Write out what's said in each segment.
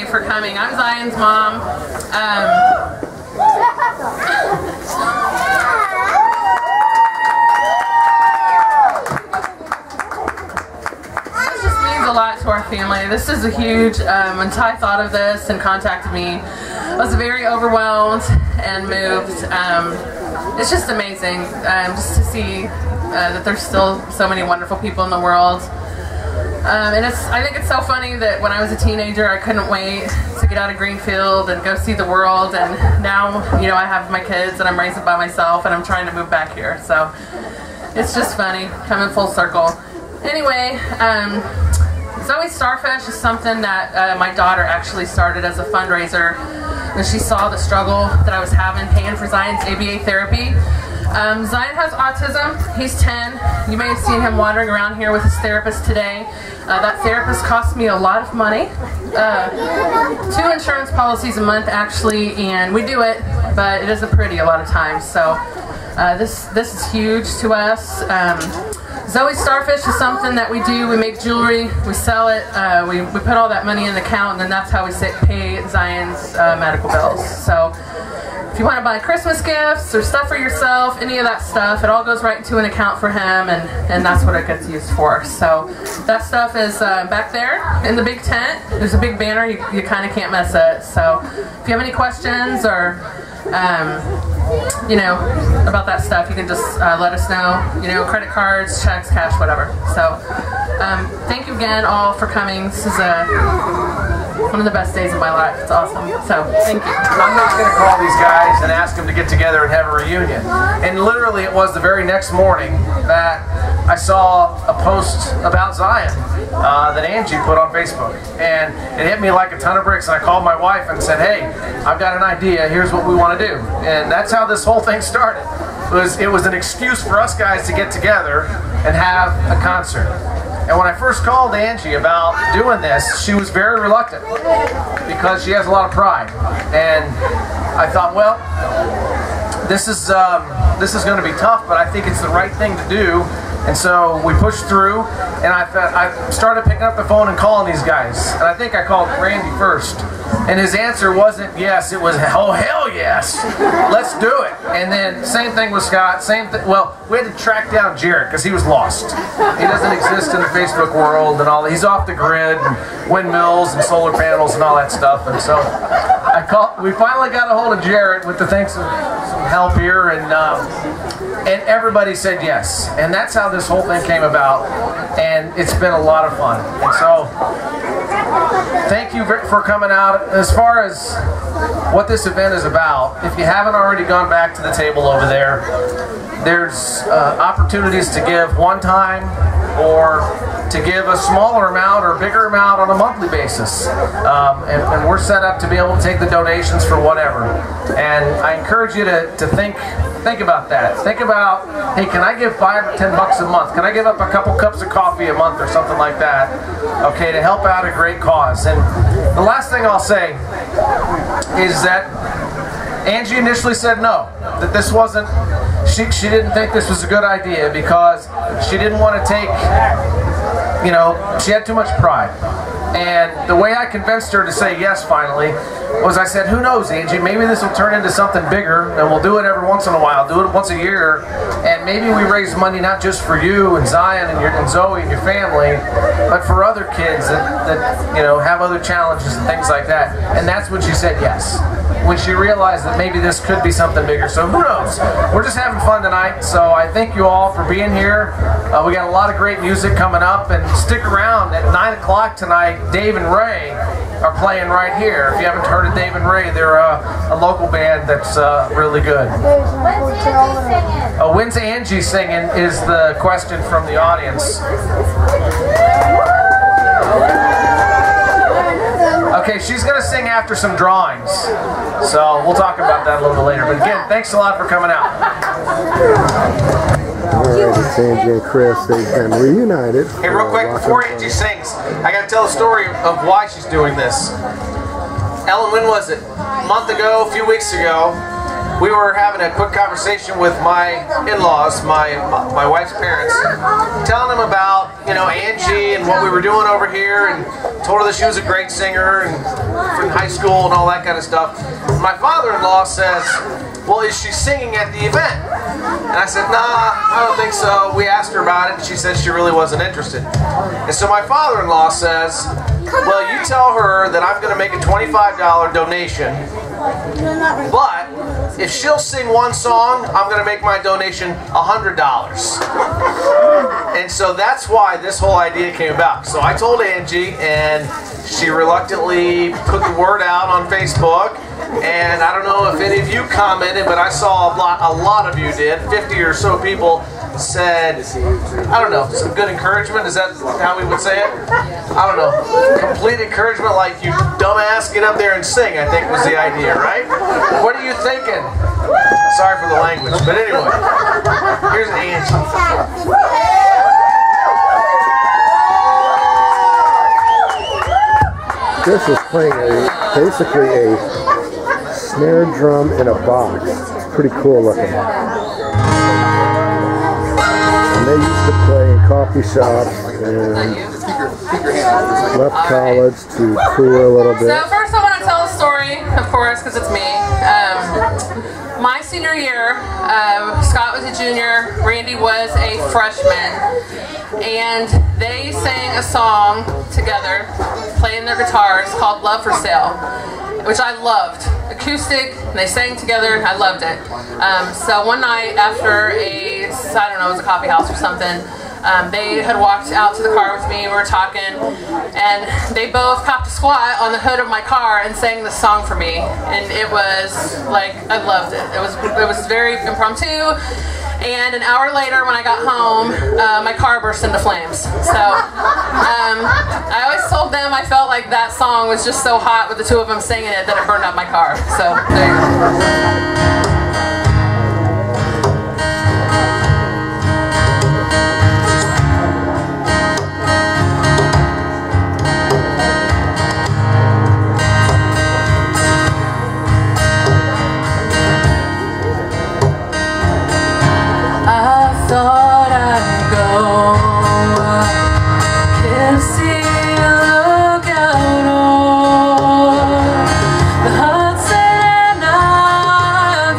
you for coming. I'm Zion's mom. This just means a lot to our family. This is a huge, when Ty thought of this and contacted me, I was very overwhelmed and moved. It's just amazing just to see that there's still so many wonderful people in the world. And I think it's so funny that when I was a teenager, I couldn't wait to get out of Greenfield and go see the world. And now, you know, I have my kids and I'm raising by myself and I'm trying to move back here. So it's just funny, coming full circle. Anyway, Zoe Starfish is something that my daughter actually started as a fundraiser when she saw the struggle that I was having paying for Zion's ABA therapy. Zion has autism. He's 10. You may have seen him wandering around here with his therapist today. That therapist cost me a lot of money. 2 insurance policies a month actually, and we do it, but it isn't pretty a lot of times. So this is huge to us. Zoe Starfish is something that we do. We make jewelry, we sell it, we put all that money in the account, and then that's how we pay Zion's medical bills. So if you want to buy Christmas gifts or stuff for yourself, any of that stuff, it all goes right into an account for him, and that's what it gets used for. So that stuff is back there in the big tent. There's a big banner, you kind of can't miss it. So if you have any questions or you know, about that stuff, you can just let us know, you know, credit cards, checks, cash, whatever. So thank you again all for coming. This is one of the best days of my life. It's awesome. So thank you. I'm not going to call these guys and ask them to get together and have a reunion. And literally it was the very next morning that I saw a post about Zion that Angie put on Facebook. And it hit me like a ton of bricks, and I called my wife and said, hey, I've got an idea, here's what we want to do. And that's how this whole thing started. It was an excuse for us guys to get together and have a concert. And when I first called Angie about doing this, she was very reluctant because she has a lot of pride. And I thought, well, this is going to be tough, but I think it's the right thing to do. And so we pushed through, and I started picking up the phone and calling these guys. And I think I called Randy first. And his answer wasn't yes, it was, oh hell yes, let's do it. And then same thing with Scott, well, we had to track down Jarrett because he was lost. He doesn't exist in the Facebook world and all that. He's off the grid, and windmills and solar panels and all that stuff. And so we finally got a hold of Jarrett with the thanks of some help here, and everybody said yes. And that's how this whole thing came about, and it's been a lot of fun. And so thank you for coming out. As far as what this event is about, if you haven't already gone back to the table over there, there's opportunities to give one time or to give a smaller amount or a bigger amount on a monthly basis. And we're set up to be able to take the donations for whatever. And I encourage you to think about that. Think about, hey, can I give $5 or $10 a month? Can I give up a couple cups of coffee a month or something like that? Okay, to help out a great cause. And the last thing I'll say is that Angie initially said no, that this wasn't, she didn't think this was a good idea because she didn't want to take, you know, she had too much pride. And the way I convinced her to say yes finally was I said, who knows, Angie, maybe this will turn into something bigger, and we'll do it every once in a while, do it once a year, and maybe we raise money not just for you and Zion and Zoe and your family, but for other kids that you know, have other challenges and things like that. And that's when she said yes, when she realized that maybe this could be something bigger. So who knows? We're just having fun tonight, so I thank you all for being here. We got a lot of great music coming up, and stick around at 9 o'clock tonight. Dave and Ray are playing right here. If you haven't heard of Dave and Ray, they're a local band that's really good. When's Angie singing is the question from the audience. Okay, she's going to sing after some drawings, so we'll talk about that a little bit later. But again, thanks a lot for coming out. Alright, it's Angie and Chris. They've been reunited. Hey, real quick, before Angie sings, I got to tell a story of why she's doing this. Ellen, when was it? A month ago, a few weeks ago, we were having a quick conversation with my in-laws, my wife's parents, telling them about, you know, Angie and what we were doing over here, and told her that she was a great singer and from high school and all that kind of stuff. My father-in-law says, well, is she singing at the event? And I said, nah, I don't think so. We asked her about it, and she said she really wasn't interested. And so my father-in-law says, well, you tell her that I'm going to make a $25 donation, but if she'll sing one song, I'm going to make my donation $100. And so that's why this whole idea came about. So I told Angie, and she reluctantly put the word out on Facebook. And I don't know if any of you commented, but I saw a lot of you did. 50 or so people said, I don't know, some good encouragement. Is that how we would say it? I don't know. Complete encouragement, like, you dumbass, get up there and sing, I think was the idea, right? What are you thinking? Sorry for the language, but anyway, here's Angie. This is playing basically a snare drum in a box. It's pretty cool looking. And they used to play in coffee shops and left college to tour a little bit. So first I want to tell a story, of course, because it's me. My senior year, Scott was a junior, Randy was a freshman, and they sang a song together, playing their guitars, called Love for Sale, which I loved. Acoustic, and they sang together, I loved it. So one night after I don't know, it was a coffee house or something, they had walked out to the car with me, we were talking, and they both copped a squat on the hood of my car and sang this song for me, and it was like, I loved it. It was very impromptu, and an hour later when I got home, my car burst into flames. So I always told them I felt like that song was just so hot with the two of them singing it that it burned up my car. So there you go. Thought I'd go, can't see a lookout on the Hudson, and I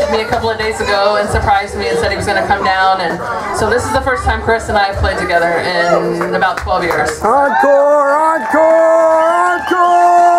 texted me a couple of days ago and surprised me and said he was going to come down. And so this is the first time Chris and I have played together in about 12 years. Encore! Encore! Encore!